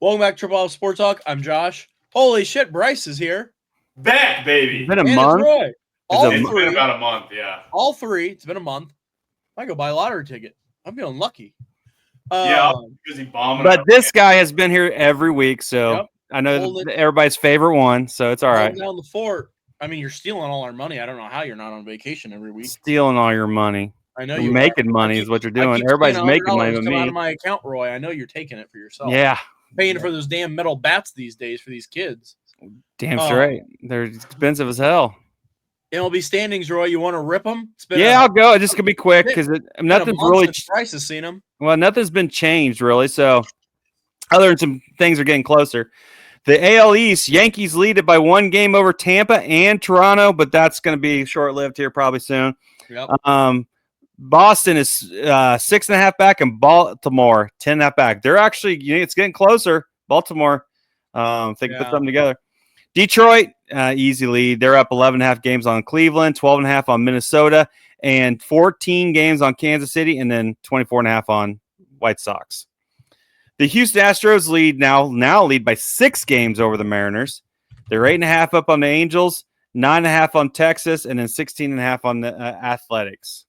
Welcome back to Triple F Sports Talk. I'm Josh. Holy shit, Bryce is here. Back, baby. It's been a And month. it's Roy. It's been about a month, yeah. All three. It's been a month. I go buy a lottery ticket. I'm feeling lucky. Yeah, I was busy bombing. But this guy has been here every week, so Yep. I know everybody's favorite one, so it's all right. Down the fort. I mean, you're stealing all our money. I don't know how you're not on vacation every week. Stealing all your money. I know you're making money is what you're doing. Everybody's making money with me. Out of my account, Roy. I know you're taking it for yourself. Yeah. Paying for those damn metal bats these days for these kids. Damn straight. They're expensive as hell. MLB standings, Roy. You want to rip them? I'll go. It's just gonna be quick because nothing's really. Bryce has seen them. Well, nothing's been changed really. So, other than some things are getting closer. The AL East, Yankees lead it by 1 game over Tampa and Toronto, but that's going to be short-lived here probably soon. Yep. Boston is 6.5 back, and Baltimore 10.5 back. They're actually, it's getting closer. Baltimore, if they can put something together. Detroit, easy lead. They're up 11.5 games on Cleveland, 12.5 on Minnesota, and 14 games on Kansas City, and then 24.5 on White Sox. The Houston Astros now lead by 6 games over the Mariners. They're 8.5 up on the Angels, 9.5 on Texas, and then 16.5 on the Athletics.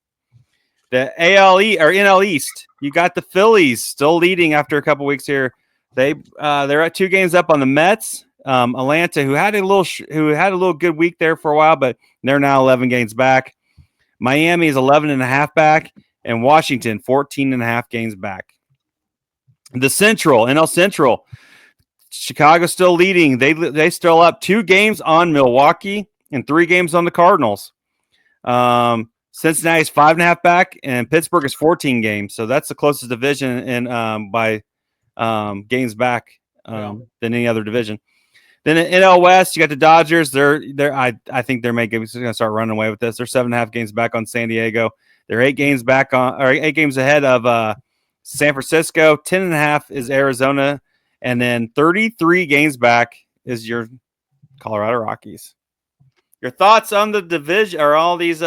The NL East, you got the Phillies still leading after a couple weeks here. They're at 2 games up on the Mets. Atlanta, who had a little good week there for a while, but they're now 11 games back. Miami is 11.5 back, and Washington 14.5 games back. The NL Central, Chicago still leading. They still up 2 games on Milwaukee and 3 games on the Cardinals. Cincinnati's 5.5 back, and Pittsburgh is 14 games. So that's the closest division in by games back than any other division. Then in NL West, you got the Dodgers. I think they're going to start running away with this. They're 7.5 games back on San Diego. They're 8 games ahead of San Francisco. 10.5 is Arizona, and then 33 games back is your Colorado Rockies. Your thoughts on the division or all these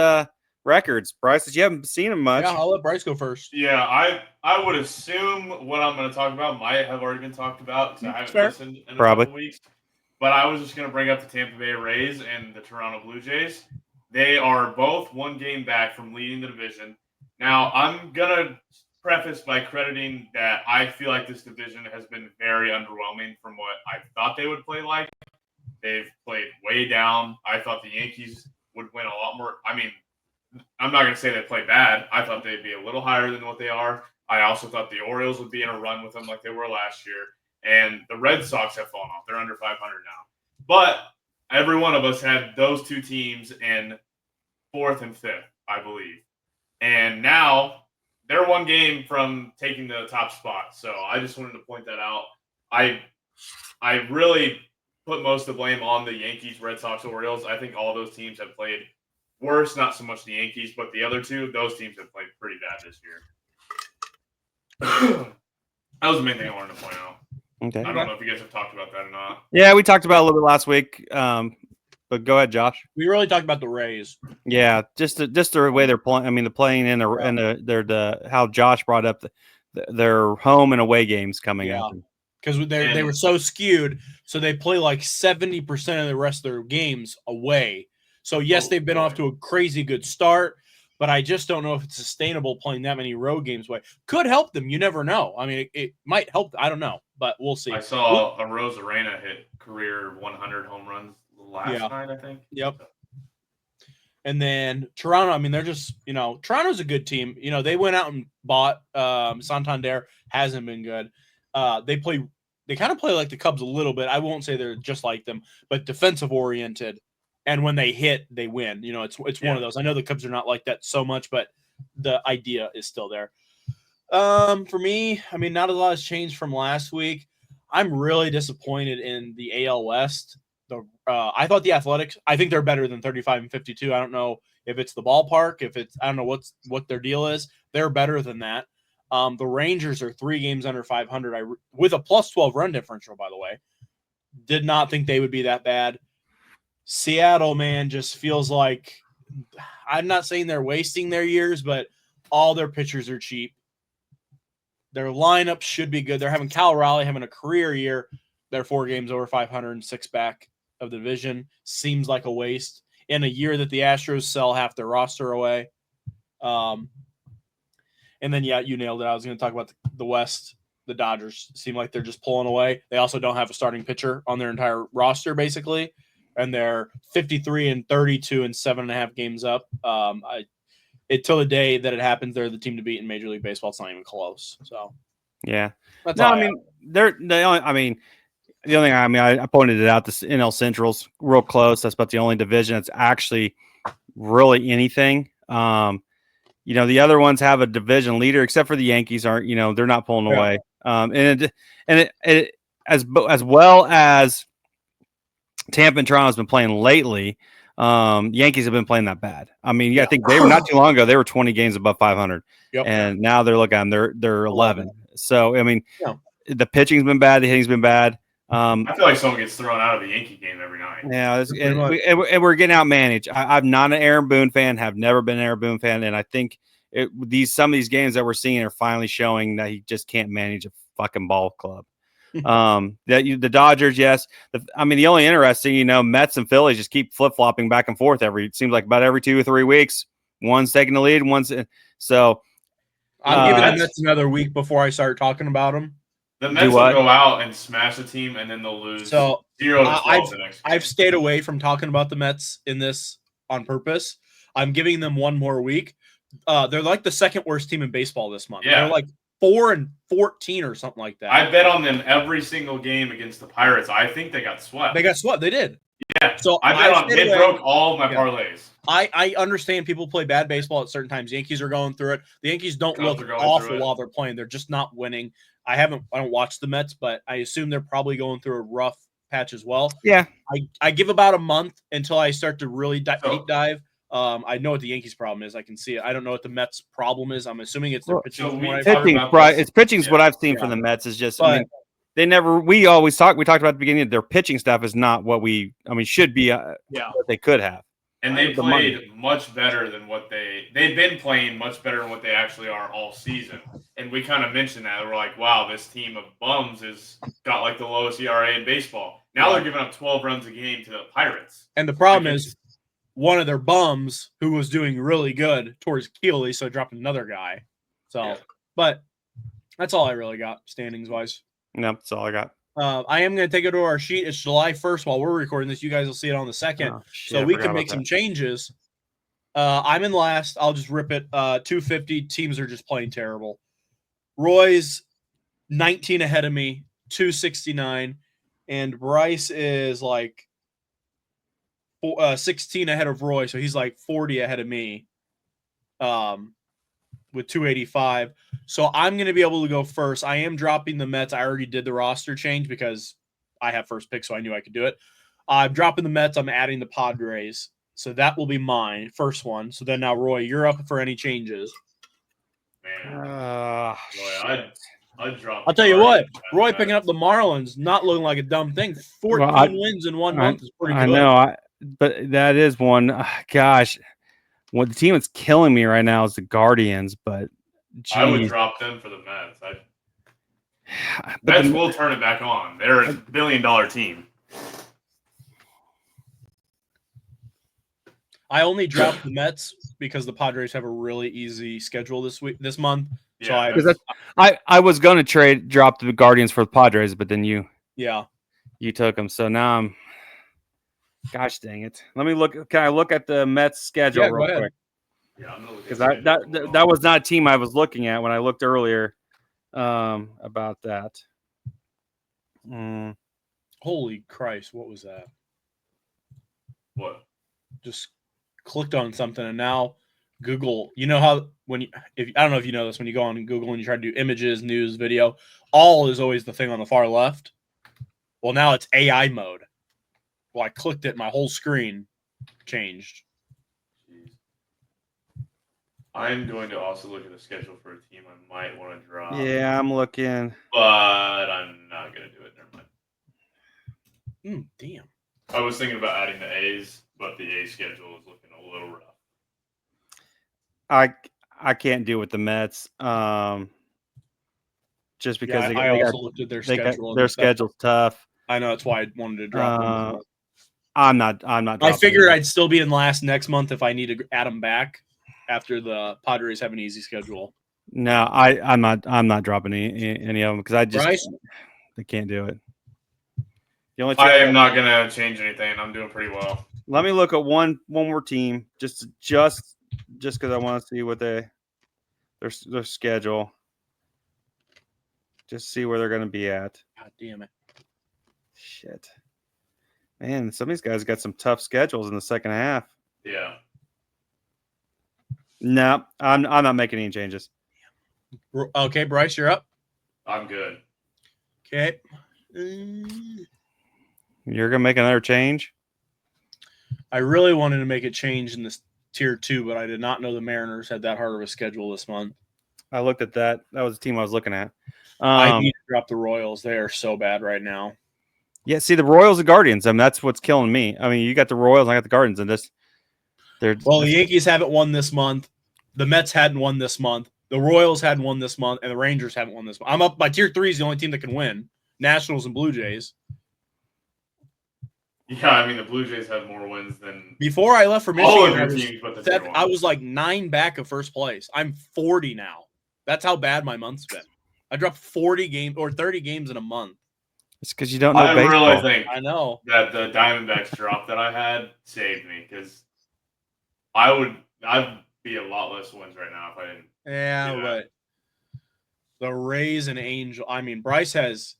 records, Bryce? Because you haven't seen them much. Yeah, I'll let Bryce go first. Yeah, I would assume what I'm going to talk about might have already been talked about because I haven't listened in a couple weeks. But I was just going to bring up the Tampa Bay Rays and the Toronto Blue Jays. They are both 1 game back from leading the division. Now, I'm going to preface by crediting that I feel like this division has been very underwhelming from what I thought they would play like. They've played way down. I thought the Yankees would win a lot more. I mean, I'm not going to say they play bad. I thought they'd be a little higher than what they are. I also thought the Orioles would be in a run with them like they were last year. And the Red Sox have fallen off. They're under 500 now. But every one of us had those 2 teams in 4th and 5th, I believe. And now they're 1 game from taking the top spot. So I just wanted to point that out. I really put most of the blame on the Yankees, Red Sox, Orioles. I think all those teams have played worse, not so much the Yankees, but the other 2, those teams have played pretty bad this year. That was the main thing I wanted to point out. Okay. I don't know if you guys have talked about that or not. Yeah, we talked about it a little bit last week. But go ahead, Josh. We really talked about the Rays. Yeah, just the way they're playing. I mean, the playing and how Josh brought up their home and away games coming up. Because they were so skewed, so they play like 70% of the rest of their games away. So yes, they've been off to a crazy good start, but I just don't know if it's sustainable playing that many road games away. Could help them. You never know. I mean, it might help. I don't know, but we'll see. I saw a Rosarena hit career 100 home runs last night, I think. Yep. And then Toronto, I mean, they're just, Toronto's a good team. They went out and bought Santander, hasn't been good. They kind of play like the Cubs a little bit. I won't say they're just like them, but defensive oriented. And when they hit, they win. It's one of those. I know the Cubs are not like that so much, but the idea is still there. For me, I mean, not a lot has changed from last week. I'm really disappointed in the AL West. I thought the Athletics, I think they're better than 35 and 52. I don't know if it's the ballpark, I don't know what their deal is. They're better than that. The Rangers are 3 games under 500 with a plus 12 run differential, by the way. Did not think they would be that bad. Seattle, man, just feels like, I'm not saying they're wasting their years, but all their pitchers are cheap. Their lineup should be good. They're having Cal Raleigh having a career year. They're 4 games over 506 back of the division. Seems like a waste in a year that the Astros sell half their roster away. And then, yeah, you nailed it. I was going to talk about the West. The Dodgers seem like they're just pulling away. They also don't have a starting pitcher on their entire roster, basically. And they're 53 and 32 and 7.5 games up. Till the day that it happens, they're the team to beat in Major League Baseball. It's not even close. So, yeah. That's no, I mean, the only thing I pointed it out, this NL Central's real close. That's about the only division that's actually really anything. The other ones have a division leader, except for the Yankees aren't. They're not pulling away. And it as well as Tampa and Toronto has been playing lately. Yankees have been playing that bad. I mean, I think they were not too long ago. They were 20 games above 500, and now they're looking. They're 11. So I mean, the pitching's been bad. The hitting's been bad. I feel like someone gets thrown out of a Yankee game every night. Yeah, and we're getting outmanaged. I'm not an Aaron Boone fan. Have never been an Aaron Boone fan, and I think some of these games that we're seeing are finally showing that he just can't manage a fucking ball club. The Dodgers, yes. The only interesting, Mets and Phillies just keep flip flopping back and forth. It seems like about every 2 or 3 weeks, one's taking the lead, one's so. I'm giving the Mets another week before I start talking about them. The Mets will go out and smash the team, and then they'll lose 0-12 the next game. I've stayed away from talking about the Mets in this on purpose. I'm giving them one more week. They're like the second worst team in baseball this month. Yeah. They're like 4-14 or something like that. I bet on them every single game against the Pirates. I think they got swept. They did. Yeah. So I bet on it. Broke all of my parlays. I understand people play bad baseball at certain times. Yankees are going through it. The Yankees don't look awful while they're playing. They're just not winning. I don't watch the Mets, but I assume they're probably going through a rough patch as well. Yeah. I give about a month until I start to really deep dive. I know what the Yankees' problem is. I can see it. I don't know what the Mets' problem is. I'm assuming it's their pitching. Pitching's what I've seen from the Mets is just. They never. We talked about at the beginning that their pitching staff is not what should be. What they could have. And they played much better than what they've been playing much better than what they actually are all season. And we kind of mentioned that. We're like, wow, this team of bums has got like the lowest ERA in baseball. Now they're giving up 12 runs a game to the Pirates. And the problem is one of their bums who was doing really good towards Keeley, so dropped another guy. So, but that's all I really got standings wise. No, that's all I got. I am going to take it to our sheet. It's July 1st while we're recording this. You guys will see it on the 2nd. So we can make some changes. I'm in last. I'll just rip it. 250. Teams are just playing terrible. Roy's 19 ahead of me, 269. And Bryce is like 16 ahead of Roy. So he's like 40 ahead of me with 285. So I'm going to be able to go first. I am dropping the Mets. I already did the roster change because I have first pick, so I knew I could do it. I'm dropping the Mets. I'm adding the Padres. So that will be mine, first one. So then now, Roy, you're up for any changes. Man. Roy, I'd drop. I'll tell you what, Roy picking up the Marlins, not looking like a dumb thing. 14 wins in 1 month is pretty good. I know, but that is one. Gosh. Well, the team that's killing me right now is the Guardians, but I would drop them for the Mets. Mets will turn it back on. They're a $1 billion team. I only dropped the Mets because the Padres have a really easy schedule this month. Yeah, so I was going to drop the Guardians for the Padres, but then you took them. So now I'm. Gosh dang it! Let me look. Can I look at the Mets schedule real quick? Yeah, I'm gonna look. Because that was not a team I was looking at when I looked earlier about that. Holy Christ! What was that? What? Just clicked on something, and now Google. You know how I don't know if you know this, when you go on Google and you try to do images, news, video, all is always the thing on the far left. Well, now it's AI mode. Well, I clicked it, my whole screen changed. Jeez. I'm going to also look at the schedule for a team I might want to drop. Yeah, I'm looking. But I'm not going to do it. Never mind. Damn. I was thinking about adding the A's, but the A schedule is looking a little rough. I can't do with the Mets. just because I also looked at their schedule. Their schedule's tough. I know, that's why I wanted to drop them. I'm not. I figured I'd still be in last next month if I need to add them back after the Padres have an easy schedule. No, I'm not dropping any of them because I can't do it. I am not gonna change anything. I'm doing pretty well. Let me look at one more team just because I want to see what their schedule. Just see where they're going to be at. God damn it! Shit, man, some of these guys got some tough schedules in the second half. Yeah. No, I'm not making any changes. Okay, Bryce, you're up. I'm good. Okay. You're gonna make another change? I really wanted to make a change in this tier 2, but I did not know the Mariners had that hard of a schedule this month. I looked at that. That was the team I was looking at. I need to drop the Royals. They are so bad right now. Yeah, see the Royals and Guardians. I mean, that's what's killing me. I mean, you got the Royals, I got the Guardians, and the Yankees haven't won this month. The Mets hadn't won this month. The Royals hadn't won this month, and the Rangers haven't won this month. I'm up. My tier 3 is the only team that can win. Nationals and Blue Jays. Yeah, I mean the Blue Jays have more wins than before I left for Michigan. All of your teams, but I was like 9 back of first place. I'm 40 now. That's how bad my month's been. I dropped 40 games or 30 games in a month. It's because you don't know baseball. I really think I know that the Diamondbacks drop that I had saved me because I'd be a lot less wins right now if I didn't. Yeah, but the Rays and Angel. I mean, Bryce has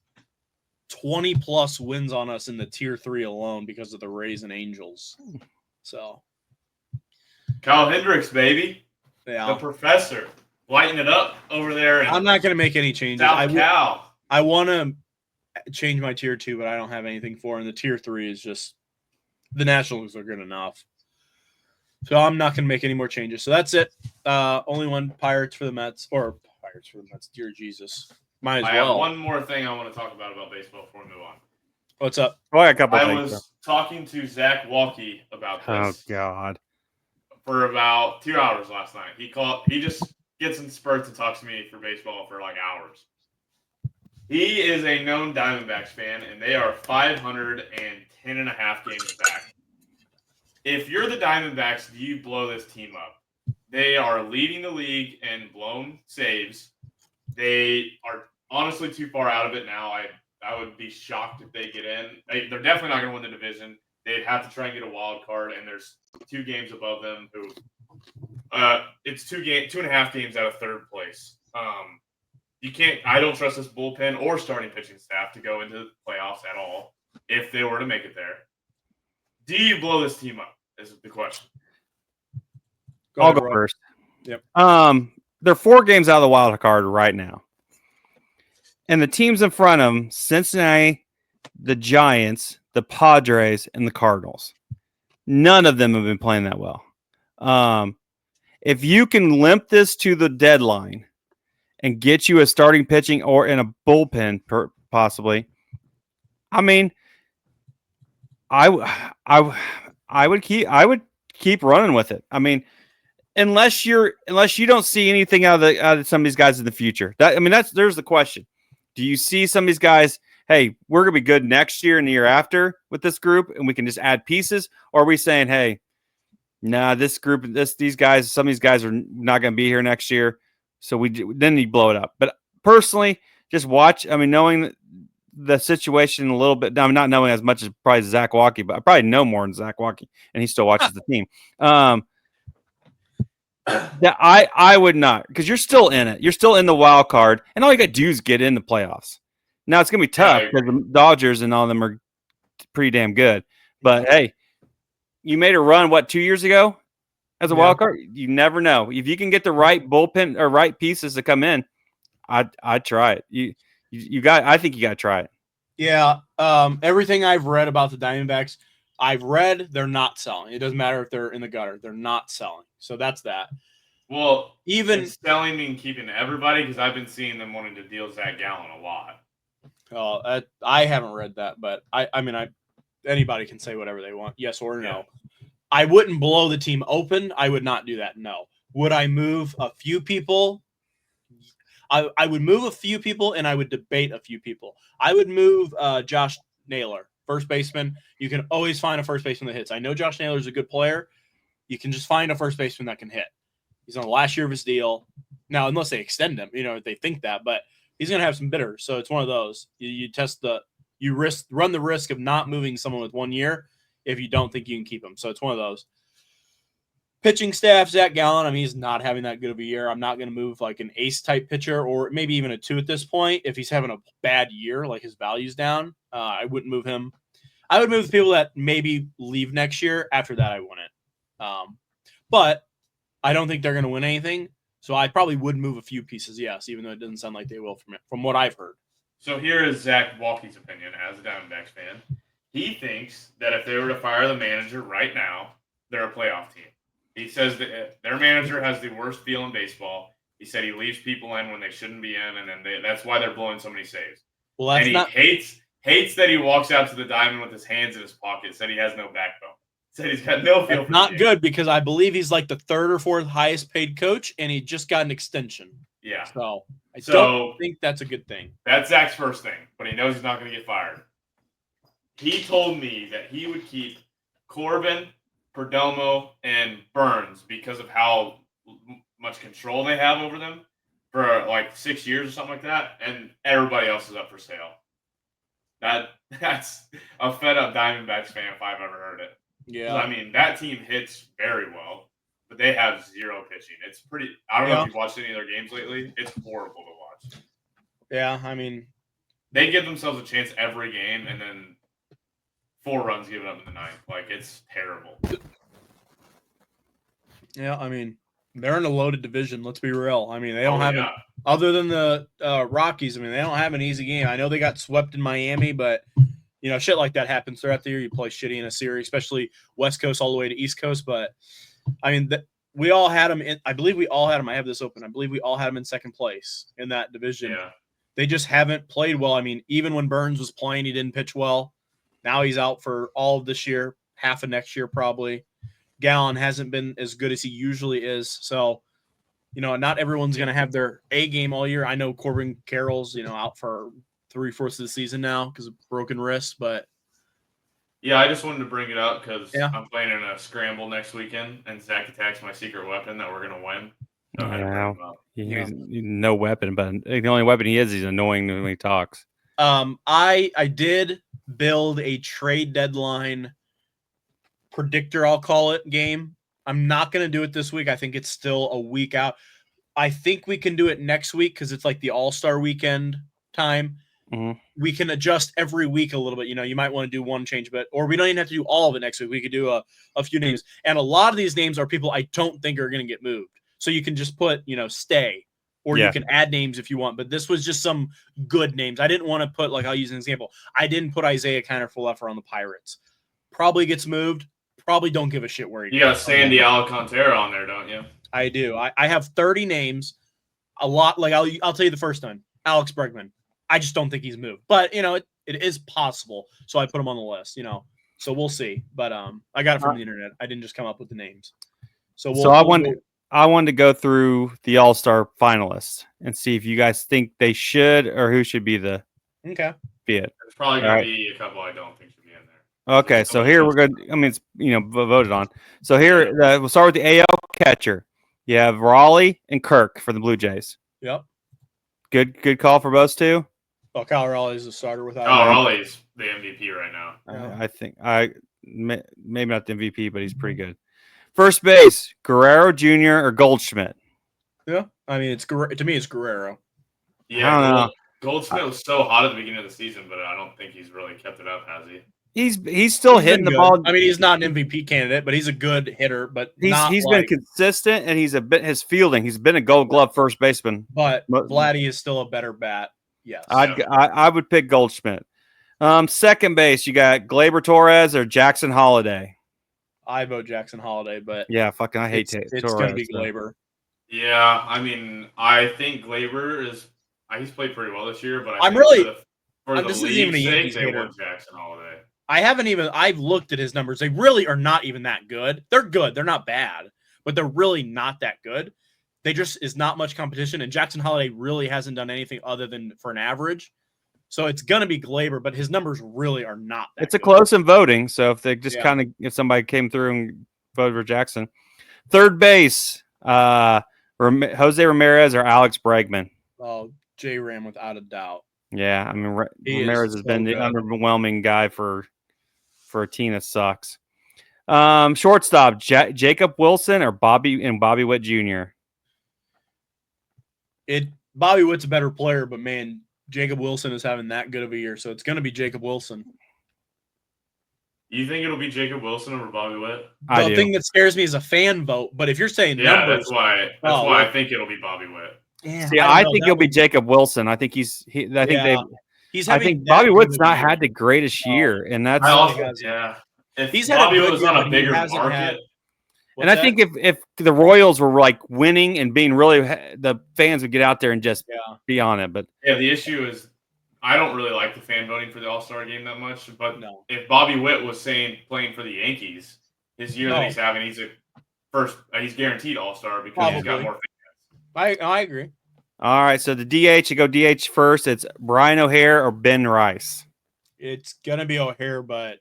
20 plus wins on us in the tier 3 alone because of the Rays and Angels. So, Kyle Hendricks, baby, the professor, lighting it up over there. I'm not going to make any changes. I want to change my tier 2, but I don't have anything for. And the tier 3 is just the Nationals are good enough. So I'm not going to make any more changes. So that's it. Only one Pirates for the Mets or Pirates for the Mets. Dear Jesus. Might as well. I have one more thing I want to talk about baseball before we move on. What's up? Oh, I got a couple I was talking to Zach Walkie about this. Oh, God. For about 2 hours last night. He just gets in spurts and talks to me for baseball for like hours. He is a known Diamondbacks fan, and they are 510.5 games back. If you're the Diamondbacks, do you blow this team up? They are leading the league in blown saves. They are honestly too far out of it now. I would be shocked if they get in. They're definitely not going to win the division. They'd have to try and get a wild card, and there's 2 games above them. It's 2.5 games out of third place. You can't. I don't trust this bullpen or starting pitching staff to go into the playoffs at all if they were to make it there. Do you blow this team up? Is the question. I'll go first. Yep. They're 4 games out of the wild card right now. And the teams in front of them, Cincinnati, the Giants, the Padres, and the Cardinals. None of them have been playing that well. If you can limp this to the deadline and get you a starting pitching or in a bullpen possibly, I mean, I would keep running with it. I mean, unless you don't see anything out of some of these guys in the future. There's the question. Do you see some of these guys, hey, we're going to be good next year and the year after with this group and we can just add pieces? Or are we saying, hey, nah, this group, some of these guys are not going to be here next year. So then you blow it up. But personally, just watch. I mean, knowing the situation a little bit, I'm not knowing as much as probably Zach Walkie, but I probably know more than Zach Walkie, and he still watches the team. Yeah, I would not, because you're still in it. You're still in the wild card, and all you got to do is get in the playoffs. Now it's gonna be tough because the Dodgers and all of them are pretty damn good. But hey, you made a run 2 years ago as a wild card. You never know if you can get the right bullpen or right pieces to come in. I'd try it. I think you got to try it. Yeah. Everything I've read about the Diamondbacks, I've read they're not selling. It doesn't matter if they're in the gutter. They're not selling. So that's that. Well, even selling mean keeping everybody, because I've been seeing them wanting to deal Zach Gallen a lot. I haven't read that, but I mean, anybody can say whatever they want, yes or no. I wouldn't blow the team open. I would not do that. No. Would I move a few people? I would move a few people, and I would debate a few people. I would move Josh Naylor, first baseman. You can always find a first baseman that hits. I know Josh Naylor is a good player. You can just find a first baseman that can hit. He's on the last year of his deal. Now, unless they extend him, they think that, but he's going to have some bidders. So it's one of those. You run the risk of not moving someone with 1 year if you don't think you can keep him. So it's one of those. Pitching staff, Zach Gallen, I mean, he's not having that good of a year. I'm not going to move like an ace-type pitcher or maybe even a 2 at this point. If he's having a bad year, like his value's down, I wouldn't move him. I would move the people that maybe leave next year. After that, I wouldn't. But I don't think they're going to win anything. So I probably would move a few pieces, yes, even though it doesn't sound like they will from what I've heard. So here is Zach Walke's opinion as a Diamondbacks fan. He thinks that if they were to fire the manager right now, they're a playoff team. He says that their manager has the worst feel in baseball. He said he leaves people in when they shouldn't be in, and then that's why they're blowing so many saves. Well, that's hates that he walks out to the diamond with his hands in his pocket. Said he has no backbone. Said he's got no feel. That's not good because I believe he's like the 3rd or 4th highest paid coach, and he just got an extension. Yeah. So I don't think that's a good thing. That's Zach's first thing, but he knows he's not going to get fired. He told me that he would keep Corbin, Perdomo, and Burns because of how much control they have over them for like 6 years or something like that, and everybody else is up for sale. That's a fed-up Diamondbacks fan if I've ever heard it. Yeah. I mean, that team hits very well, but they have zero pitching. It's pretty – I don't know if you've watched any of their games lately. It's horrible to watch. Yeah, I mean – they give themselves a chance every game, and then 4 runs given up in the 9th. Like, it's terrible. Yeah, I mean, they're in a loaded division. Let's be real. I mean, they don't have it other than the Rockies. I mean, they don't have an easy game. I know they got swept in Miami, but shit like that happens throughout the year. You play shitty in a series, especially West Coast all the way to East Coast. But I mean, we all had them. I believe we all had them. I have this open. I believe we all had them in second place in that division. Yeah. They just haven't played well. I mean, even when Burns was playing, he didn't pitch well. Now he's out for all of this year, half of next year probably. Gallen hasn't been as good as he usually is. So, not everyone's going to have their A game all year. I know Corbin Carroll's, out for 3/4 of the season now because of broken wrist, but. Yeah, I just wanted to bring it up because I'm playing in a scramble next weekend, and Zach attacks my secret weapon that we're going to win. So he's no weapon, but the only weapon he is, he's annoying when he talks. I did build a trade deadline predictor, I'll call it, game. I'm not going to do it this week. I think it's still a week out. I think we can do it next week because it's like the All-Star weekend time. Mm-hmm. We can adjust every week a little bit. You might want to do one change, or we don't even have to do all of it next week. We could do a few names. And a lot of these names are people I don't think are going to get moved. So you can just put, stay, or you can add names if you want. But this was just some good names. I didn't want to put, I'll use an example. I didn't put Isaiah Kiner-Falefa on the Pirates. Probably gets moved. Probably don't give a shit where he You got Sandy Alcantara on there, don't you? I do. I have 30 names. A lot. I'll tell you the first one. Alex Bregman. I just don't think he's moved. But, it is possible. So I put him on the list, So we'll see. But I got it from the internet. I didn't just come up with the names. So I wanted to go through the All-Star finalists and see if you guys think they should or who should be be it. There's probably going to be a couple I don't think should be in there. Okay, so here we're good. I mean, it's voted on. So here we'll start with the AL catcher. You have Raleigh and Kirk for the Blue Jays. Yep. Good call for both two. Well, Kyle Raleigh's a starter without. Raleigh's the MVP right now. I think maybe not the MVP, but he's pretty good. First base, Guerrero Jr. or Goldschmidt. Yeah, I mean to me it's Guerrero. Yeah, Goldschmidt was so hot at the beginning of the season, but I don't think he's really kept it up, has he? He's still hitting the ball. I mean, he's not an MVP candidate, but he's a good hitter. But he's been consistent, and his fielding. He's been a Gold Glove first baseman. But Vladdy is still a better bat. Yes, I would pick Goldschmidt. Second base, you got Gleyber Torres or Jackson Holiday. I vote Jackson Holiday, but yeah, fucking I hate it's going to be Gleyber. Yeah, I mean, I think Gleyber he's played pretty well this year, but this isn't even a Yankees they hater. want Jackson Holiday. I've looked at his numbers. They really are not even that good. They're good. They're not bad, but they're really not that good. they just is not much competition, and Jackson Holiday really hasn't done anything other than for an average. So it's gonna be Glaber, but his numbers really are not that It's a good. close in voting. So if they just if somebody came through and voted for Jackson. Third base, Jose Ramirez or Alex Bregman. Oh, J-Ram without a doubt. Yeah, I mean Ramirez has been the underwhelming guy for a team that sucks. Shortstop, Jacob Wilson or Bobby Witt Jr. Bobby Witt's a better player, but man, Jacob Wilson is having that good of a year, so it's going to be Jacob Wilson. You think it'll be Jacob Wilson over Bobby Witt? The thing that scares me is a fan vote, but if you're saying numbers, that's why I think it'll be Bobby Witt. Yeah, see, I think it'll be Jacob Wilson. I think I think Bobby Witt's not had the greatest year, and that's If he's Bobby had a good was year, on a bigger market. And I think if the Royals were like winning and being really, the fans would get out there and just be on it. But the issue is, I don't really like the fan voting for the All-Star game that much. But if Bobby Witt was playing for the Yankees, his year that he's having, he's guaranteed All-Star because he's got more fans. I agree. All right, so the DH, you go DH first. It's Brian O'Hare or Ben Rice. It's gonna be O'Hare, but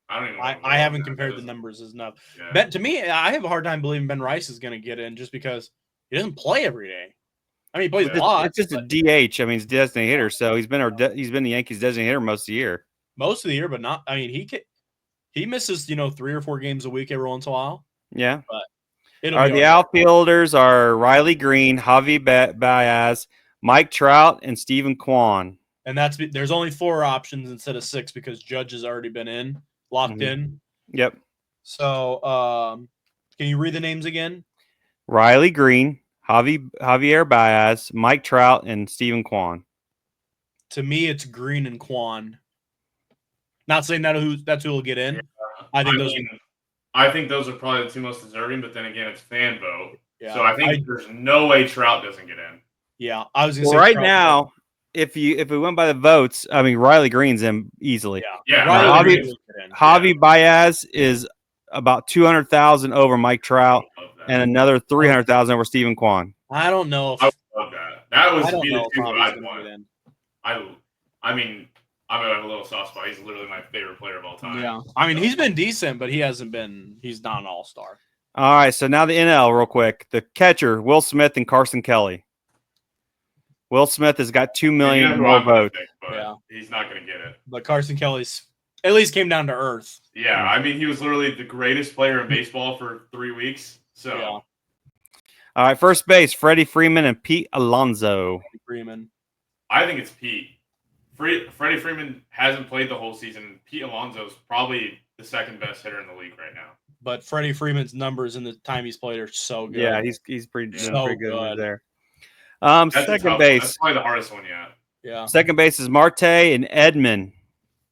I haven't compared the numbers enough. Yeah. To me, I have a hard time believing Ben Rice is going to get in just because he doesn't play every day. I mean, he plays a lot. It's just a DH. I mean, he's a designated hitter, so he's been the Yankees' designated hitter most of the year. Most of the year, but not. I mean, he misses 3 or 4 games a week every once in a while. Yeah. But the outfielders are Riley Green, Javi Baez, Mike Trout, and Stephen Kwan. And there's only 4 options instead of 6 because Judge has already been locked in. Yep. So, can you read the names again? Riley Green, Javier Baez, Mike Trout, and Stephen Kwan. To me, it's Green and Kwan. Not saying that's who will get in. Yeah. I think those are probably the 2 most deserving, but then again, it's fan vote. Yeah. So I think there's no way Trout doesn't get in. Yeah, I was going to say right now. If we went by the votes, I mean Riley Green's in easily. Yeah. Javi Baez is about 200,000 over Mike Trout, and another 300,000 over Stephen Kwan. I don't know. I would love that. That was the 2 I'd want. I mean, I'm gonna have a little soft spot. He's literally my favorite player of all time. Yeah. I mean, he's been decent, but he's not an all-star. All right, so now the NL real quick. The catcher, Will Smith and Carson Kelly. Will Smith has got 2 million more votes. He's not going to get it. But Carson Kelly's at least came down to earth. Yeah, I mean, he was literally the greatest player in baseball for 3 weeks. So, all right, first base, Freddie Freeman and Pete Alonso. I think it's Pete. Freddie Freeman hasn't played the whole season. Pete Alonso is probably the second best hitter in the league right now. But Freddie Freeman's numbers in the time he's played are so good. Yeah, he's pretty good there. Second base. That's probably the hardest one yet. Yeah. Second base is Marte and Edman.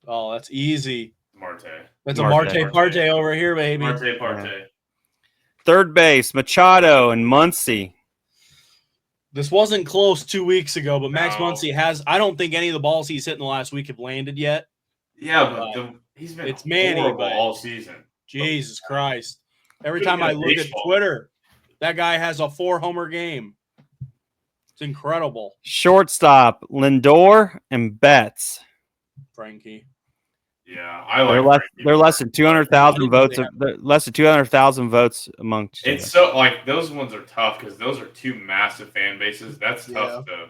Oh, that's easy. Marte. That's a Marte over here, baby. Marte. Yeah. Third base, Machado and Muncy. This wasn't close 2 weeks ago, but Max Muncy I don't think any of the balls he's hit in the last week have landed yet. Yeah, but he's been horrible all season. Jesus Christ. Every time I look at Twitter, that guy has a 4-homer game. It's incredible. Shortstop, Lindor and Betts. Frankie. Yeah, they're less than 200,000 votes. Less than 200,000 votes amongst. It's so those ones are tough because those are 2 massive fan bases. That's tough to.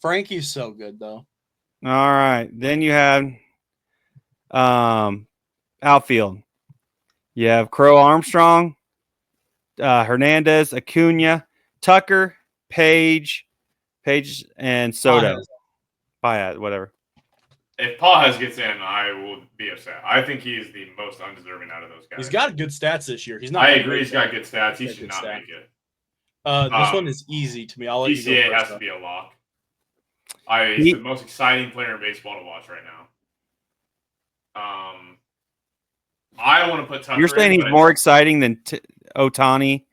Frankie's so good though. All right, then you have outfield. You have Crow Armstrong, Hernandez, Acuna, Tucker, Page, and Soto. Paez, whatever. If Paez gets in, I will be upset. I think he is the most undeserving out of those guys. He's got good stats this year. He's not. I agree. He's got good stats. He should not make it. This one is easy to me. I'll let you go PCA first, has to be a lock. He's the most exciting player in baseball to watch right now. I want to put Tucker. You're saying he's more exciting than Ohtani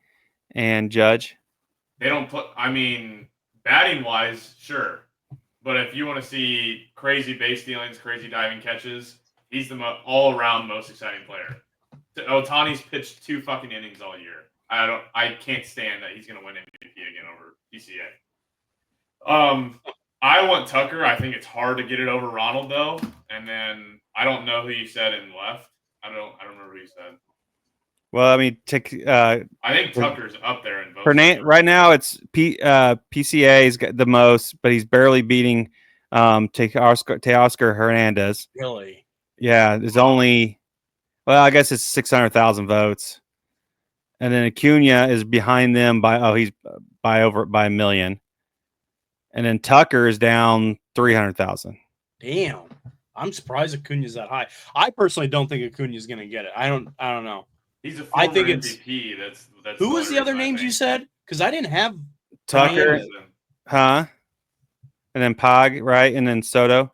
and Judge? They don't put. I mean, batting wise, sure. But if you want to see crazy base stealings, crazy diving catches, he's the all-around most exciting player. Ohtani's pitched 2 fucking innings all year. I can't stand that he's going to win MVP again over PCA. I want Tucker. I think it's hard to get it over Ronald though. And then I don't know who you said in left. I don't remember who you said. Well, I mean, I think Tucker's up there in both. Right now, it's PCA's got the most, but he's barely beating Teoscar Hernandez. Really? Yeah, there's only, well, I guess it's 600,000 votes, and then Acuna is behind them he's by a million, and then Tucker is down 300,000. Damn, I'm surprised Acuna's that high. I personally don't think Acuna's going to get it. I don't know. He's a former MVP. That's who was the other names you said? Because I didn't have Tucker, and then Pog, right, and then Soto.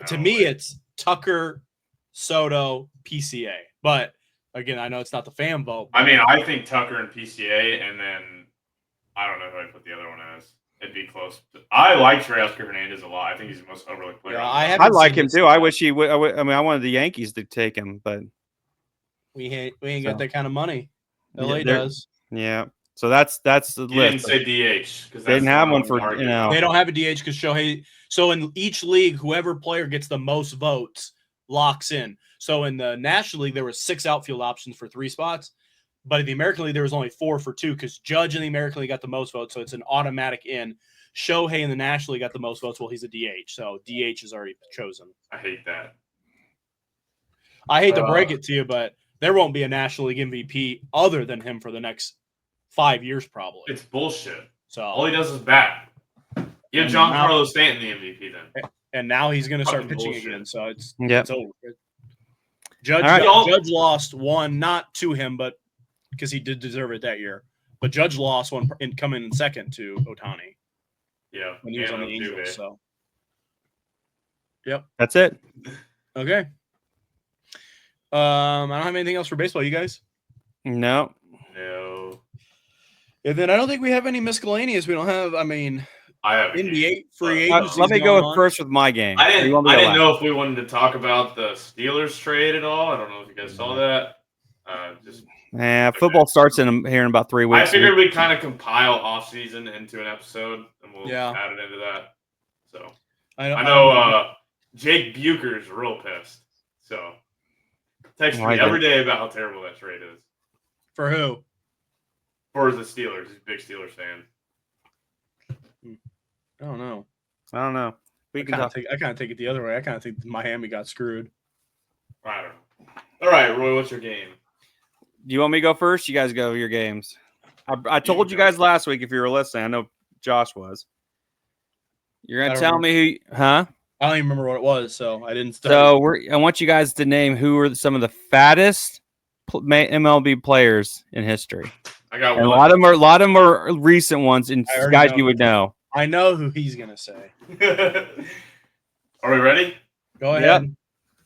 To me, it's Tucker, Soto, PCA. But again, I know it's not the fan vote. I mean, I think Tucker and PCA, and then I don't know who I put the other one as. It'd be close. I like Teoscar Hernandez a lot. I think he's the most overlooked player. Yeah, I like him too. I wish he would. I mean, I wanted the Yankees to take him, but we ain't got that kind of money. LA does. Yeah. So that's the list. Didn't say DH because they didn't have one for They don't have a DH because Shohei. So in each league, whoever player gets the most votes locks in. So in the National League, there were 6 outfield options for 3 spots, but in the American League, there was only 4 for 2 because Judge in the American League got the most votes, so it's an automatic in. Shohei in the National League got the most votes. Well, he's a DH, so DH is already chosen. I hate that. I hate to break it to you, but there won't be a National League MVP other than him for the next 5 years, probably. It's bullshit. So all he does is bat. Give Giancarlo Stanton the MVP then. And now he's going to start pitching again. So it's over. Judge lost one, not to him, but because he did deserve it that year. But Judge lost one in coming in second to Ohtani. Yeah, when he was on the Angels. So, yep, that's it. Okay. I don't have anything else for baseball. You guys? No. And then I don't think we have any miscellaneous. We don't have. I mean, I have NBA free agency. Let me go first with my game. I didn't know if we wanted to talk about the Steelers trade at all. I don't know if you guys saw that. Football starts here in about 3 weeks. I figured we'd kind of compile off season into an episode, and we'll add it into that. So I know Jake Bucher's real pissed. So text me every day about how terrible that trade is. For who? For the Steelers. He's a big Steelers fan. I don't know. I kind of take it the other way. I kind of think Miami got screwed. I don't know. All right, Roy, what's your game? Do you want me to go first? You guys go your games. I told you guys last week if you were listening. I know Josh was. You're going to tell me who, huh? I don't even remember what it was, so I didn't study. So I want you guys to name who are some of the fattest MLB players in history. I got one. A lot of them are recent ones, and guys you would know. I know who he's going to say. Are we ready? Go ahead. Yep.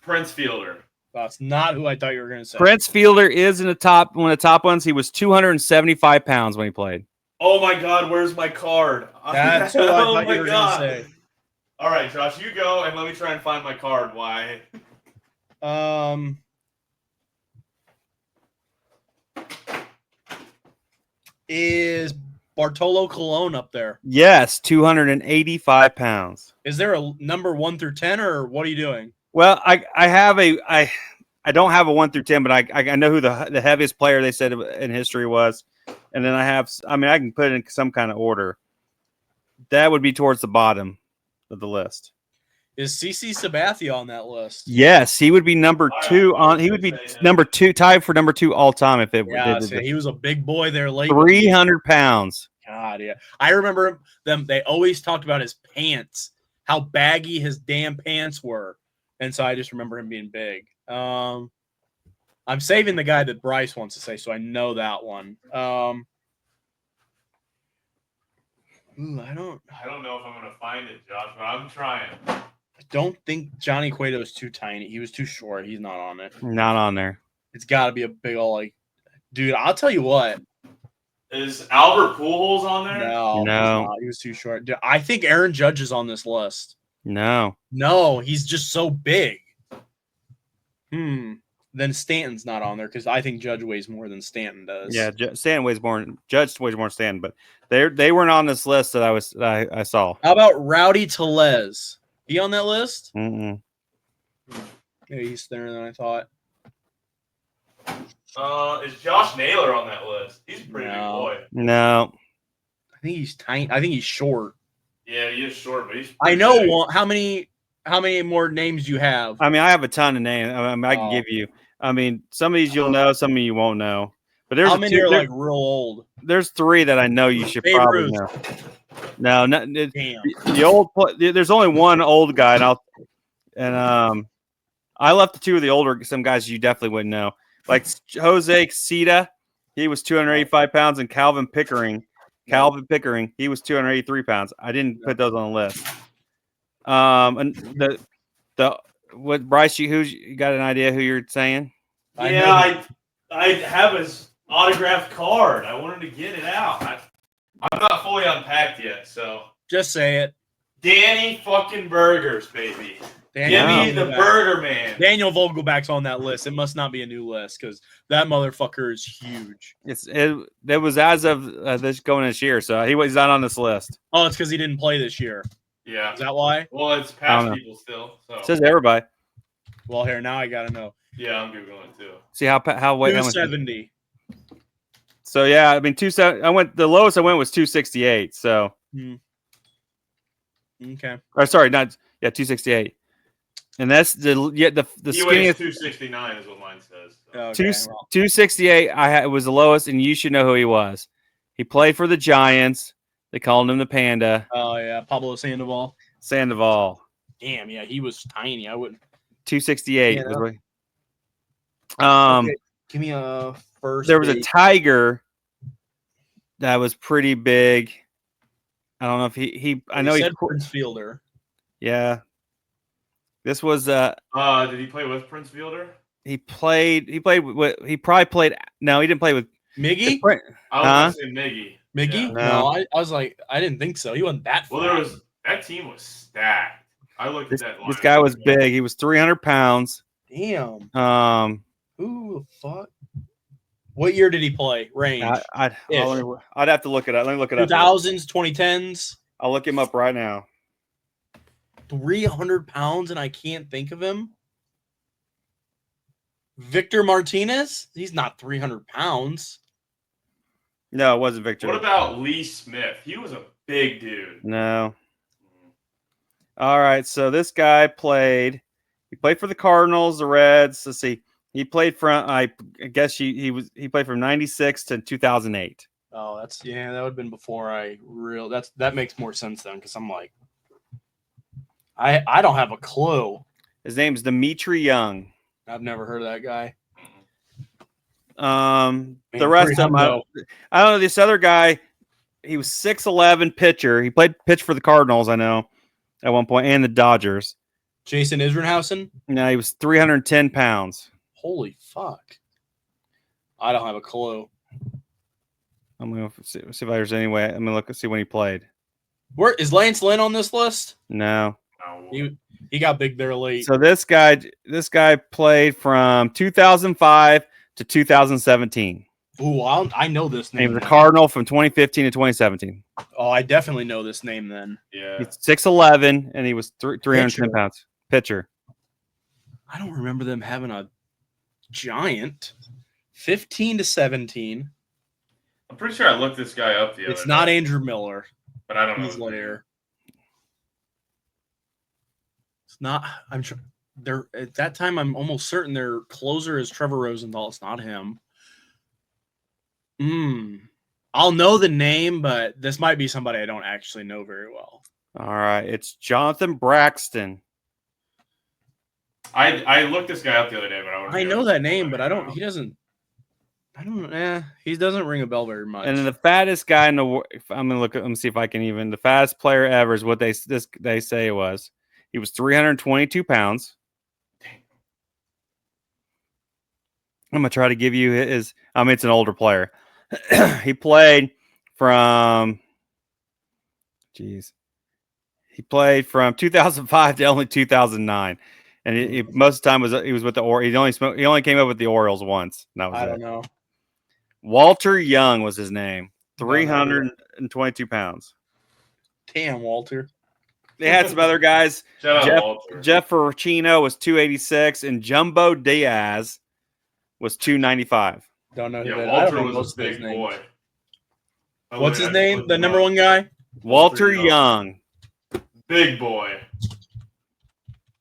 Prince Fielder. That's not who I thought you were going to say. Prince Fielder is in the top, one of the top ones. He was 275 pounds when he played. Oh my God, where's my card? That's what I thought you were going to say. All right, Josh, you go, and let me try and find my card. Why? Is Bartolo Colon up there? Yes, 285 pounds. Is there a number 1 through 10, or what are you doing? Well, I don't have a 1 through 10, but I know who the heaviest player they said in history was, and then I can put it in some kind of order. That would be towards the bottom of the list. Is CC Sabathia on that list? Yes, he would be number 2 on. He would be number 2, tied for number 2 all time if it. Yeah, he was a big boy there late. 300 pounds. God, yeah. I remember them. They always talked about his pants, how baggy his damn pants were, and so I just remember him being big. I'm saving the guy that Bryce wants to say, so I know that one. I don't know if I'm gonna find it, Josh, but I'm trying. I don't think Johnny Cueto is too tiny. He was too short. He's not on it. Not on there. It's got to be a big old dude. I'll tell you what. Is Albert Pujols on there? No. He was too short. Dude, I think Aaron Judge is on this list. No, he's just so big. then Stanton's not on there because I think Judge weighs more than Stanton does. Yeah, Stanton weighs more. Judge weighs more than Stanton, but they weren't on this list that I saw. How about Rowdy Tellez? He on that list? Mm-mm. Maybe he's thinner than I thought. Is Josh Naylor on that list? He's a pretty big boy. No. I think he's tiny. I think he's short. Yeah, he is short, but he's. I know big. one. How many more names you have? I mean, I have a ton of names. I can give you. I mean, some of these you'll know, some of you won't know. But there's how many are like real old? There's 3 that I know you should Babe probably Ruth. know. No, Damn. the old. There's only one old guy, and I left the 2 of the older. Some guys you definitely wouldn't know, like Jose Cita. He was 285 pounds, and Calvin Pickering, he was 283 pounds. I didn't put those on the list. And what Bryce, you got an idea who you're saying? Yeah, I have his autographed card. I wanted to get it out. I'm not fully unpacked yet, so just say it. Danny fucking Burgers, baby. Daniel Give me the Burger Man. Daniel Vogelback's on that list. It must not be a new list because that motherfucker is huge. It was as of this going this year, so he's not on this list. Oh, it's because he didn't play this year. Yeah. Is that why? Well, it's past people still. So. It says everybody. Well, here now I gotta know. Yeah, I'm googling it too. See how 270. So yeah, I mean the lowest I went was 268. So okay. Or sorry, 268. And that's the skinniest. 269 is what mine says. So. Okay, 268. It was the lowest, and you should know who he was. He played for the Giants. They called him the Panda. Oh yeah, Pablo Sandoval. Damn, yeah, he was tiny. I wouldn't. 268. Yeah. Was what, okay. Give me a first. There was a tiger that was pretty big. I don't know if he. I know he said Prince Fielder. Yeah. This was did he play with Prince Fielder? He probably played. No, he didn't play with Miggy. I was going to say Miggy. Miggy? Yeah. No, I was like, I didn't think so. He wasn't that. Well, that team was stacked. I looked at that line. This guy was big. He was 300 pounds. Damn. Who the fuck? What year did he play? Range. I'd have to look it up. Let me look it up. 2000s, 2010s. I'll look him up right now. 300 pounds, and I can't think of him. Victor Martinez? He's not 300 pounds. No, it wasn't Victor. What about Lee Smith? He was a big dude. No. All right, so this guy played. He played for the Cardinals, the Reds. Let's see. He played from. I guess he played from '96 to 2008. Oh, that would have been before that makes more sense then, because I'm like, I don't have a clue. His name's Dimitri Young. I've never heard of that guy. The rest of them, I don't know. This other guy, he was 6'11" pitcher. He pitched for the Cardinals, I know, at one point, and the Dodgers. Jason Isringhausen? No, he was 310 pounds. Holy fuck! I don't have a clue. I'm gonna see if there's any way. I'm gonna look and see when he played. Where is Lance Lynn on this list? No. He got big there late. So this guy played from 2005 to 2017. Ooh, I know this name. He was a Cardinal from 2015 to 2017. Oh, I definitely know this name then. Yeah. He's 6'11", and he was 310 pounds. Pitcher. I don't remember them having a giant. 15 to 17. I'm pretty sure I looked this guy up the other day. It's not Andrew Miller. But I don't know. He's later. It's not. I'm sure. At that time, I'm almost certain their closer is Trevor Rosenthal. It's not him. I'll know the name, but this might be somebody I don't actually know very well. All right, it's Jonathan Braxton. I looked this guy up the other day, but I know that name, but I don't. He doesn't. I don't. He doesn't ring a bell very much. And then the fattest guy in the world. I'm gonna look. Let me see if I can even. The fattest player ever is what they say it was. He was 322 pounds. I'm gonna try to give you his. I mean, it's an older player. He played from. He played from 2005 to only 2009. And most of the time he was with the He only came up with the Orioles once. And that was I it. don't know. Walter Young was his name. 322 pounds. Damn, Walter. They had some other guys. Shout out Walter. Jeff Ferracino was 286, and Jumbo Diaz was 295. Don't know who Yeah, that. Walter I don't know was a big boy. What's his name? The number one guy? Walter Young. Big boy.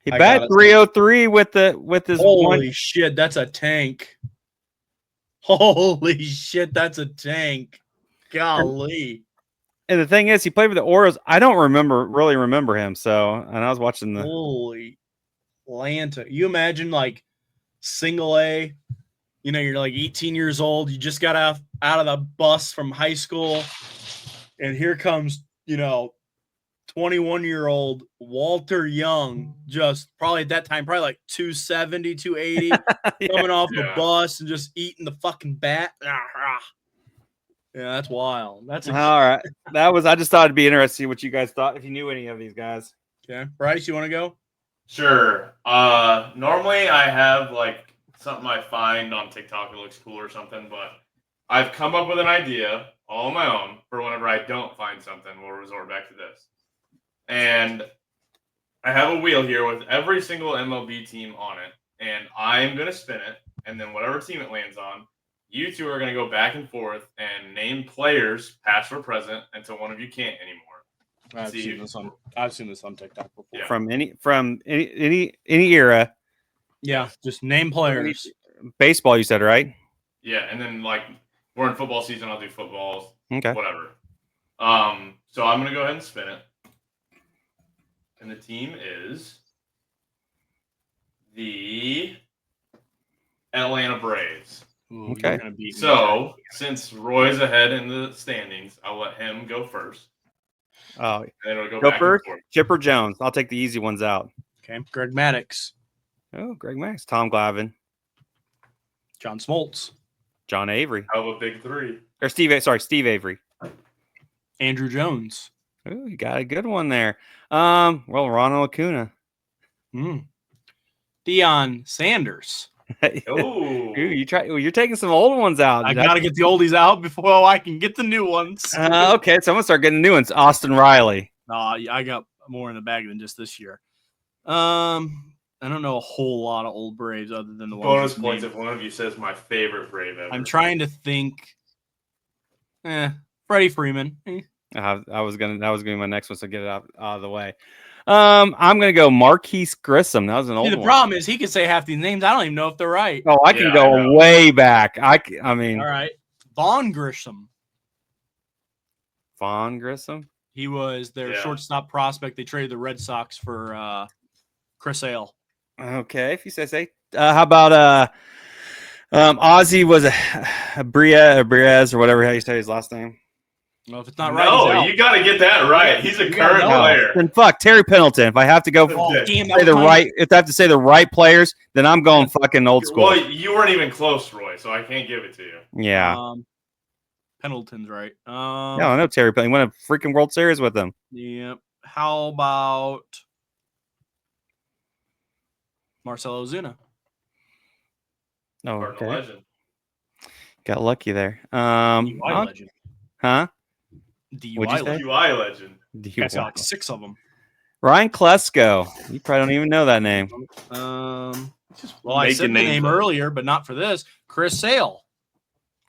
He batted 303 with his Holy shit, that's a tank. Holy shit, that's a tank. Golly. And the thing is, he played with the Orioles. I don't really remember him. So, and I was watching the Holy Lanta. You imagine like single A, you're like 18 years old. You just got out of the bus from high school. And here comes, 21-year-old Walter Young, just probably at that time, probably like 270, 280, coming off the bus and just eating the fucking bat. Yeah, that's wild. That's all right. I just thought it'd be interesting to see what you guys thought if you knew any of these guys. Okay. Bryce, you want to go? Sure. Normally I have like something I find on TikTok that looks cool or something, but I've come up with an idea all on my own for whenever I don't find something, we'll resort back to this. And I have a wheel here with every single MLB team on it, and I'm going to spin it, and then whatever team it lands on, you two are going to go back and forth and name players, past or present, until one of you can't anymore. I've seen this on TikTok before. Yeah. From any era. Yeah, just name players. Baseball, you said, right? Yeah, and then like we're in football season, I'll do football, whatever. So I'm going to go ahead and spin it. And the team is the Atlanta Braves. Ooh, okay. So, since Roy's ahead in the standings, I'll let him go first. Oh, and it'll go first. Chipper Jones. I'll take the easy ones out. Okay. Greg Maddux. Oh, Greg Maddux. Tom Glavine. John Smoltz. John Avery. How about big three? Or Steve Avery. Andrew Jones. Oh, you got a good one there. Well, Ronald Acuna. Deion Sanders. Oh, you're taking some old ones out. I gotta get the oldies out before I can get the new ones. Okay, so I'm gonna start getting the new ones. Austin Riley. I got more in the bag than just this year. I don't know a whole lot of old Braves other than the ones. Bonus points if one of you says my favorite Brave ever. I'm trying to think. Freddie Freeman. That was gonna be my next one, so get it out of the way. I'm gonna go Marquise Grissom. That was an old one. The problem is he could say half these names. I don't even know if they're right. Oh, I can go way back. I mean, all right. Vaughn Grissom. Vaughn Grissom. He was their shortstop prospect. They traded the Red Sox for Chris Sale. Okay, if you say. How about Ozzy was a Briez or whatever how you say his last name? Well, if it's not right, no, you got to get that right. He's a current player. Then fuck Terry Pendleton. If I have to go if I have to say the right players, then I'm going fucking old school. Well, you weren't even close, Roy, so I can't give it to you. Yeah. No, I know Terry Pendleton. He won a freaking World Series with them. Yep. How about Marcell Ozuna? Oh, okay. Legend. Got lucky there. DUI legend. Huh? DUI legend. That's got like 6 of them. Ryan Klesko. You probably don't even know that name. Well, I said the name earlier, but not for this. Chris Sale.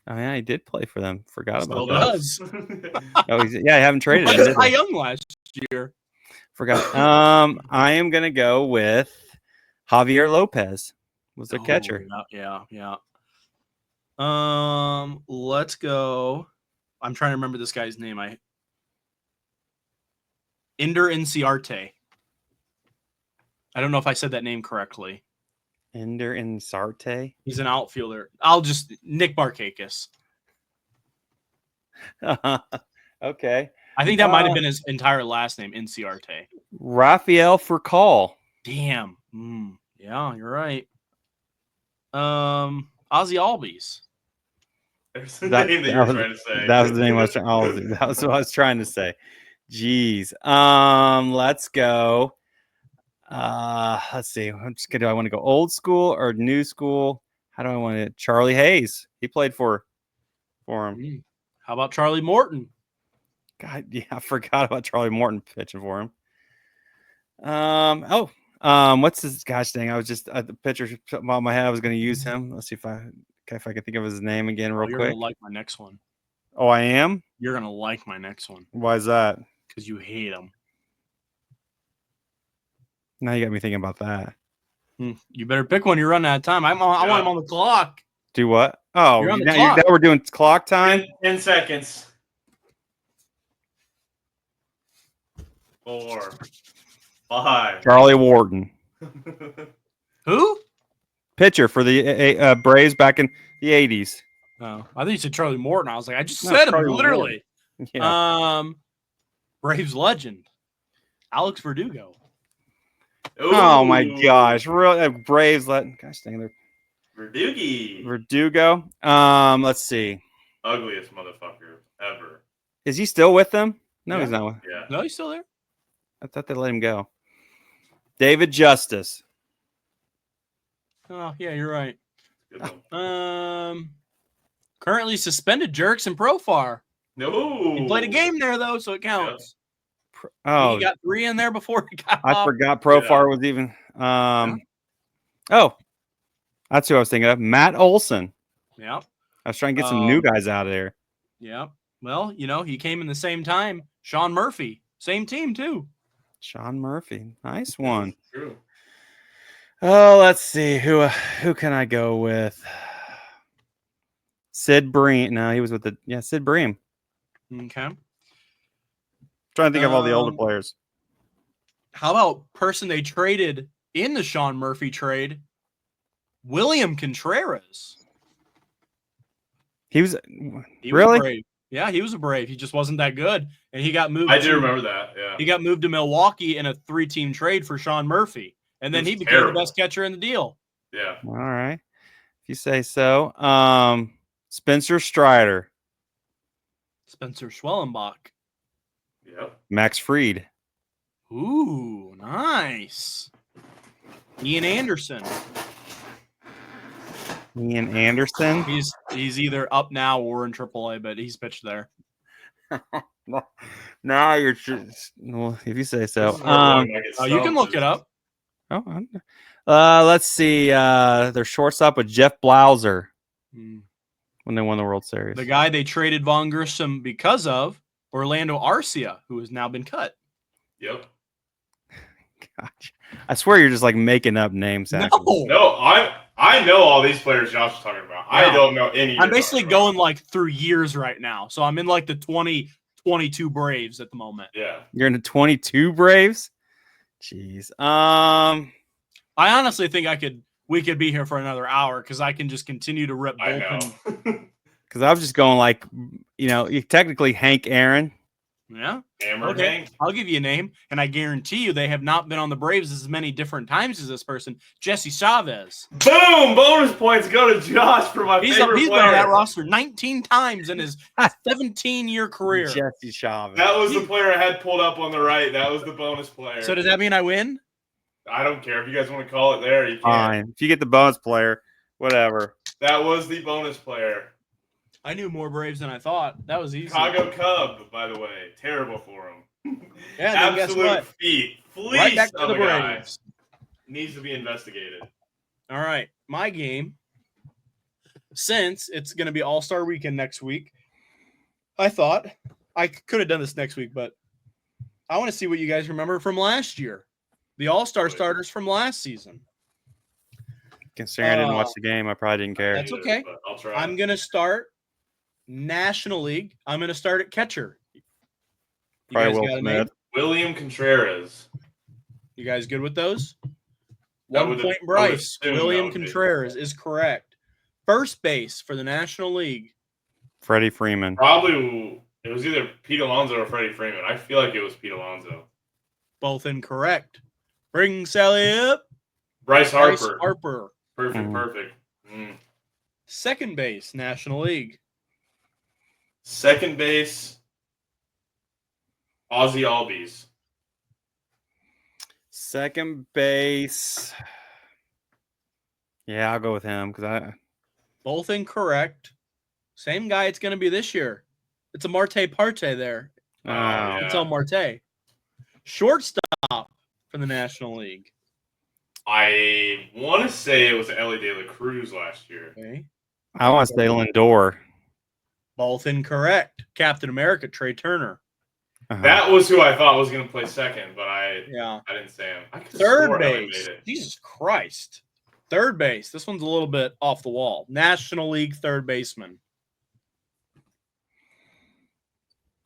Oh yeah, he did play for them. Forgot about that. Does. I haven't traded him. Cy Young last year. Forgot. I am gonna go with Javier Lopez. Was their catcher? Yeah. Let's go. I'm trying to remember this guy's name. Ender Inciarte. I don't know if I said that name correctly. Ender Inciarte. He's an outfielder. Nick Barkakis. Okay. I think that might have been his entire last name, Inciarte. Rafael Furcal. Damn. Yeah, you're right. Ozzy Albies. There's the name that you were trying to say. That was the name I was trying. That was what I was trying to say. Jeez. Let's go. Let's see. I'm just do I want to go old school or new school? How do I want it? Charlie Hayes. He played for him. How about Charlie Morton? God, yeah, I forgot about Charlie Morton pitching for him. What's this guy's name? I was just the pitcher on my head. I was going to use him. Let's see if I can think of his name again real you're quick. Gonna like my next one. Oh, I am. You're gonna like my next one. Why is that? Because you hate him. Now you got me thinking about that. You better pick one. You're running out of time. I want him on the clock. Do what? Oh, now we're doing clock time. 10 seconds. 4, 5. Charlie Wharton. Who? Pitcher for the Braves back in the 80s. Oh, I think you said Charlie Morton. I was like, I just said him, literally. Yeah. Braves legend, Alex Verdugo. Ooh. Oh my gosh, real Braves gosh dang it. Verdugo. Let's see. Ugliest motherfucker ever. Is he still with them? No, he's not. Yeah. No, he's still there. I thought they let him go. David Justice. Oh, yeah, you're right. Currently suspended jerks in Profar. No. He played a game there though, so it counts. Yeah. Oh, he got 3 in there before he got I off. forgot Profar was even. Oh, that's who I was thinking of. Matt Olson. Yeah. I was trying to get some new guys out of there. Yeah. Well, he came in the same time. Sean Murphy, same team too. Sean Murphy, nice one. True. Oh, let's see who can I go with? Sid Bream. No, he was with Sid Bream. Okay. Trying to think of all the older players. How about person they traded in the Sean Murphy trade? William Contreras. He was really? Brave. Yeah, he was a Brave. He just wasn't that good. And he got moved. I do remember that. Yeah. He got moved to Milwaukee in a 3-team trade for Sean Murphy. And then he became the best catcher in the deal. Yeah. All right. If you say so. Spencer Strider. Spencer Schwellenbach. Yep. Max Fried. Ooh, nice. Ian Anderson. He's either up now or in AAA, but he's pitched there. No, you're just if you say so. You can look it up. Oh, let's see. Their shortstop with Jeff Blauser when they won the World Series. The guy they traded Von Grissom because of, Orlando Arcia, who has now been cut. Yep. Gosh, I swear you're just like making up names. No, I know all these players Josh is talking about. Yeah. I don't know any. I'm basically going like through years right now, so I'm in like the 2022 Braves at the moment. Yeah, you're in the 22 Braves. Jeez. I honestly think we could be here for another hour because I can just continue to rip bullpen. Because I was just going like, technically Hank Aaron. Yeah. Okay. Hank. I'll give you a name, and I guarantee you they have not been on the Braves as many different times as this person, Jesse Chavez. Boom! Bonus points go to Josh for my favorite player. He's been on that roster 19 times in his 17-year career. Jesse Chavez. That was the player I had pulled up on the right. That was the bonus player. So does that mean I win? I don't care. If you guys want to call it there, you can. Fine. If you get the bonus player, whatever. That was the bonus player. I knew more Braves than I thought. That was easy. Chicago Cub, by the way. Terrible for him. Yeah, absolute feat. Fleece right back to of the a Braves. guy. Needs to be investigated. All right. My game, since it's going to be All-Star Weekend next week, I thought I could have done this next week, but I want to see what you guys remember from last year. The All-Star starters from last season. Considering I didn't watch the game, I probably didn't care. That's okay. I'll try. I'm going to start National League. I'm going to start at catcher. You guys got a name? William Contreras. You guys good with those? 1 point Bryce. William Contreras is correct. First base for the National League. Freddie Freeman. Probably it was either Pete Alonso or Freddie Freeman. I feel like it was Pete Alonso. Both incorrect. Bring Sally up. Bryce Harper. Perfect. Perfect. Second base, National League. Second base, Ozzie Albies. Second base. Yeah, I'll go with him because Both incorrect. Same guy it's going to be this year. It's a Marte Parte there. Yeah. It's El Marte. Shortstop for the National League. I want to say it was Ellie De La Cruz last year. Okay. I want to say Lindor. Both incorrect. Captain America, Trey Turner. That was who I thought was going to play second, but I didn't say him. Third base. Jesus Christ. Third base. This one's a little bit off the wall. National League third baseman.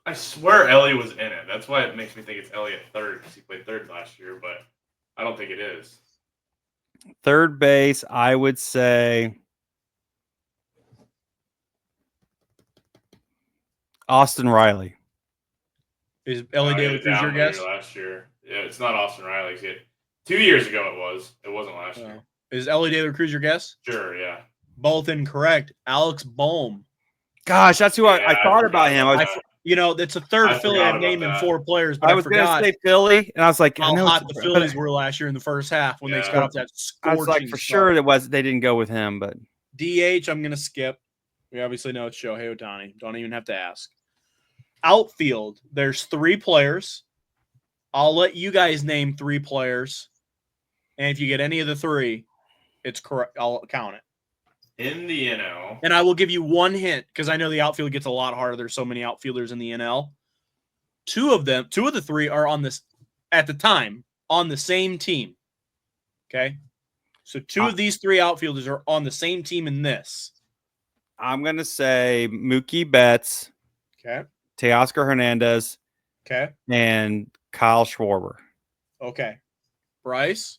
I swear Ellie was in it. That's why it makes me think it's Ellie at third because he played third last year, but I don't think it is. Third base, I would say Austin Riley. Is Ellie De La Cruz your guess? Last year. Yeah, it's not Austin Riley's. 2 years ago it was. It wasn't last year. Is Ellie De La Cruz your guess? Sure, yeah. Both incorrect. Alex Bohm. Gosh, that's who I thought about him. It's a third Philly I've named in 4 players, but I was going to say Philly, and I was like, how hot the Phillies were last year in the first half when they got off that scorching. I was like, for sure they didn't go with him, but DH, I'm going to skip. We obviously know it's Shohei Ohtani. Don't even have to ask. Outfield, there's 3 players. I'll let you guys name 3 players, and if you get any of the 3, it's correct. I'll count it. In the NL. And I will give you one hint because I know the outfield gets a lot harder. There's so many outfielders in the NL. 2 of the 3 are on this at the time on the same team. Okay. So 2 of these 3 outfielders are on the same team in this. I'm going to say Mookie Betts. Okay. Teoscar Hernandez. Okay. And Kyle Schwarber. Okay. Bryce?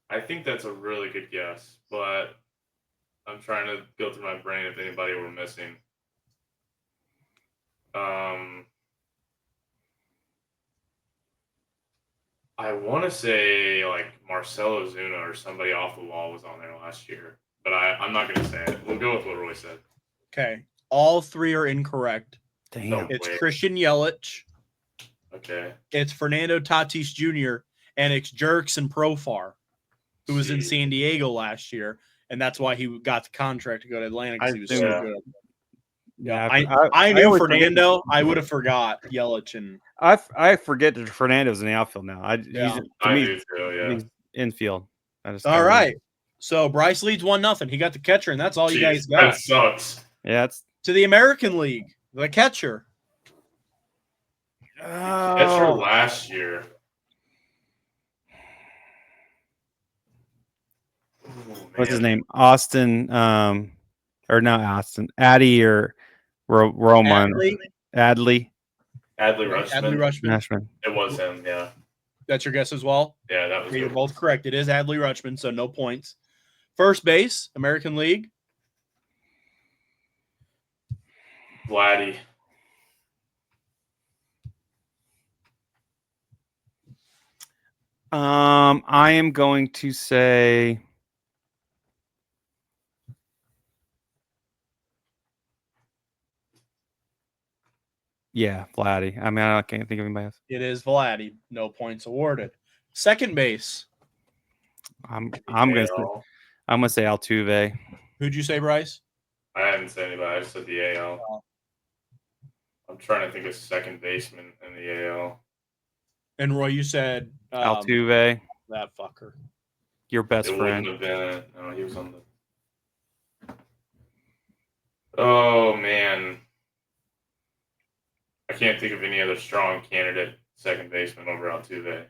I think that's a really good guess, but I'm trying to go through my brain if anybody were missing. I want to say like Marcelo Zuna or somebody off the wall was on there last year, but I'm not going to say it. We'll go with what Roy said. Okay. All 3 are incorrect. Damn. It's Christian Yelich. Okay. It's Fernando Tatis Jr. and it's Jerkson Profar, who was in San Diego last year. And that's why he got the contract to go to Atlanta because he was so good. Yeah, I knew Fernando. I would have forgot Yelich and I forget that Fernando's in the outfield now. He's infield. All right. So Bryce leads 1-0. He got the catcher, and that's all you guys got. That sucks. Yeah, it's to the American League. The catcher. Catcher last year. What's his name? Austin, or not Austin, Addy or Roman. Adley Rutschman. It was him, yeah. That's your guess as well? Yeah, that was You're both correct. It is Adley Rutschman, so no points. First base, American League. Vladdy. I am going to say Vladdy. I mean, I can't think of anybody else. It is Vladdy. No points awarded. Second base. I'm gonna say Altuve. Who'd you say, Bryce? I haven't said anybody. I just said the AL. I'm trying to think of second baseman in the AL. And Roy, you said Altuve. That fucker. Your best friend. Wouldn't have been. No, he was on the. Oh man, I can't think of any other strong candidate second baseman over Altuve.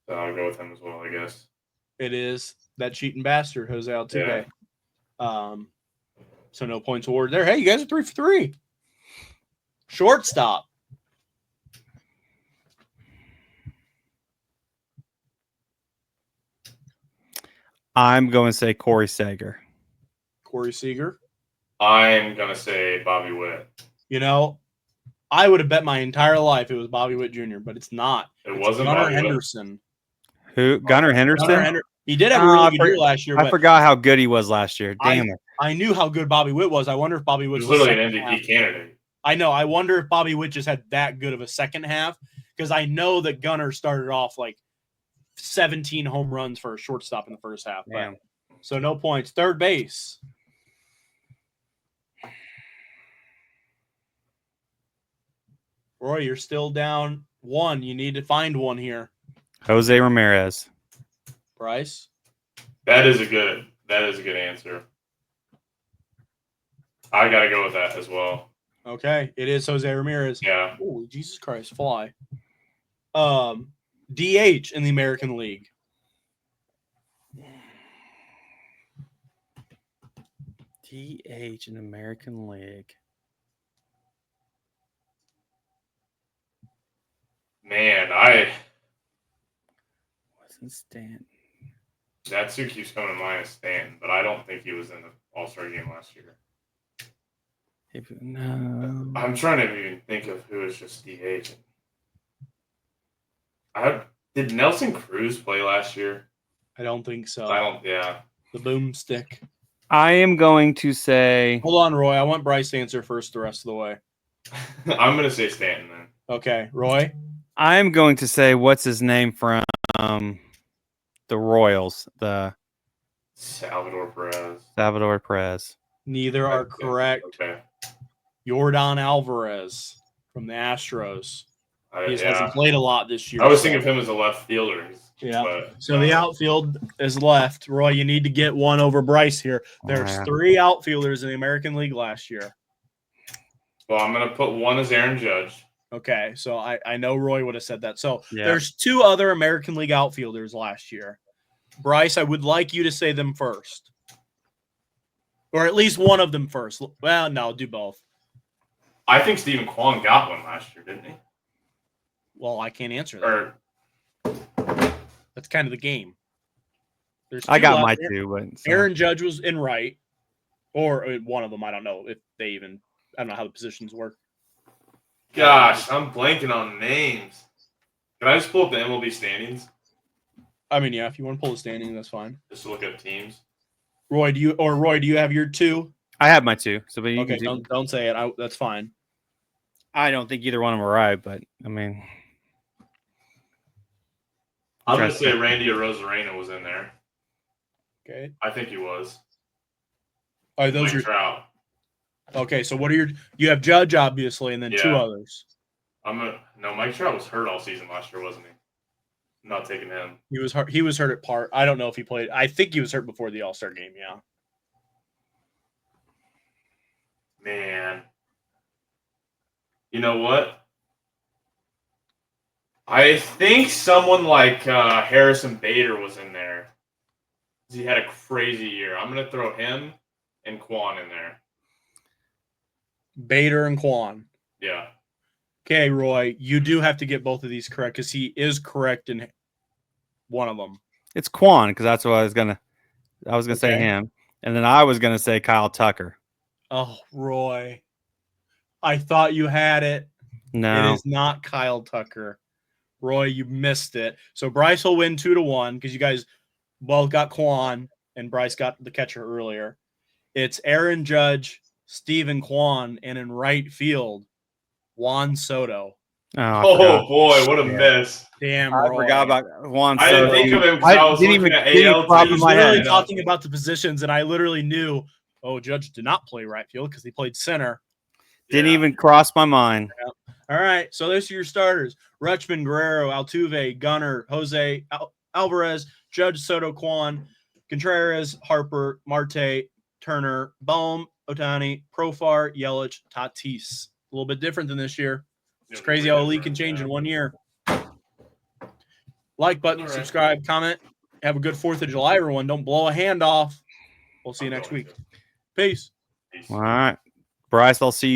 So I'll go with him as well, I guess. It is that cheating bastard, Jose Altuve. Yeah. So no points awarded there. Hey, you guys are 3 for 3. Shortstop. I'm going to say Corey Seager. Corey Seager. I'm going to say Bobby Witt. You know, I would have bet my entire life it was Bobby Witt Jr., but it's not. It wasn't Gunnar Bobby Henderson. Who? Gunnar Henderson? He did have a really good year last year. I forgot how good he was last year. Damn it. I knew how good Bobby Witt was. I wonder if Bobby Witt was literally an MVP candidate. I know. I wonder if Bobby Witt just had that good of a second half because I know that Gunnar started off like 17 home runs for a shortstop in the first half. Damn. But, so no points. Third base. Roy, you're still down 1. You need to find one here. Jose Ramirez. Bryce? That is a good answer. I got to go with that as well. Okay, it is Jose Ramirez. Yeah. Holy Jesus Christ, fly. DH in the American League. DH in American League. Man, I Wasn't Stanton. that's who keeps coming to mind is Stanton, but I don't think he was in the All-Star game last year. No. I'm trying to even think of who is just DH. Did Nelson Cruz play last year? I don't think so. I don't. Yeah. The boomstick. I am going to say. Hold on, Roy. I want Bryce to answer first the rest of the way. I'm gonna say Stanton then. Okay, Roy. I'm going to say what's his name from the Royals, the Salvador Perez. Neither are correct. Okay. Yordan Alvarez from the Astros. He just hasn't Yeah. played a lot this year. I was thinking of him as a left fielder. Yeah. But, So the outfield is left. Roy, you need to get one over Bryce here. There's Yeah. 3 outfielders in the American League last year. Well, I'm gonna put one as Aaron Judge. Okay, so I know Roy would have said that. So Yeah. there's 2 other American League outfielders last year. Bryce, I would like you to say them first. Or at least one of them first. Well, no, do both. I think Stephen Kwan got one last year, didn't he? Well, I can't answer that. Or That's kind of the game. There's I 2 got left. my 2, but so. Aaron Judge was in right. Or one of them. I don't know if they even – I don't know how the positions work. gosh, I'm blanking on names. Can I just pull up the MLB standings I mean, yeah, if you want to pull the standing, that's fine. just to look up teams? Roy, do you have your 2? I have my 2. So, but you Okay, can don't say it. That's fine. I don't think either one of them are right, but I mean, I'm gonna say Randy Arozarena was in there. Okay. I think he was. All right, those Mike are Trout. okay. So what are you have Judge obviously, and then 2 Yeah. others. No, Mike Trout was hurt all season last year, wasn't he? I'm not taking him. He was hurt. He was hurt at part. I don't know if he played. I think he was hurt before the All-Star game. Yeah. Man. You know what? I think someone like Harrison Bader was in there. He had a crazy year. I'm going to throw him and Kwan in there. Bader and Kwan. Yeah. Okay, Roy, you do have to get both of these correct because he is correct in one of them. it's Quan because that's what I was gonna say him, and then I was gonna say Kyle Tucker. Oh, Roy, I thought you had it. No, It is not Kyle Tucker. Roy, you missed it. So Bryce will win 2-1 because you guys both got Kwan and Bryce got the catcher earlier. It's Aaron Judge, Stephen Kwan, and in right field, Juan Soto. Oh boy, what a miss. Damn, I Roy. forgot about Juan I Soto. didn't think of him because I was looking at AL pop He in was my literally head. talking about the positions, and I literally knew, Judge did not play right field because he played center. Didn't even cross my mind. All right, so those are your starters. Rutschman, Guerrero, Altuve, Gunnar, Jose Alvarez, Judge, Soto, Kwan, Contreras, Harper, Marte, Turner, Bohm, Ohtani, Profar, Yelich, Tatis. A little bit different than this year. It's crazy how a league can change in 1 year. Like button, subscribe, comment. Have a good 4th of July, everyone. Don't blow a hand off. We'll see you next week. Peace. All right, Bryce, I'll see you.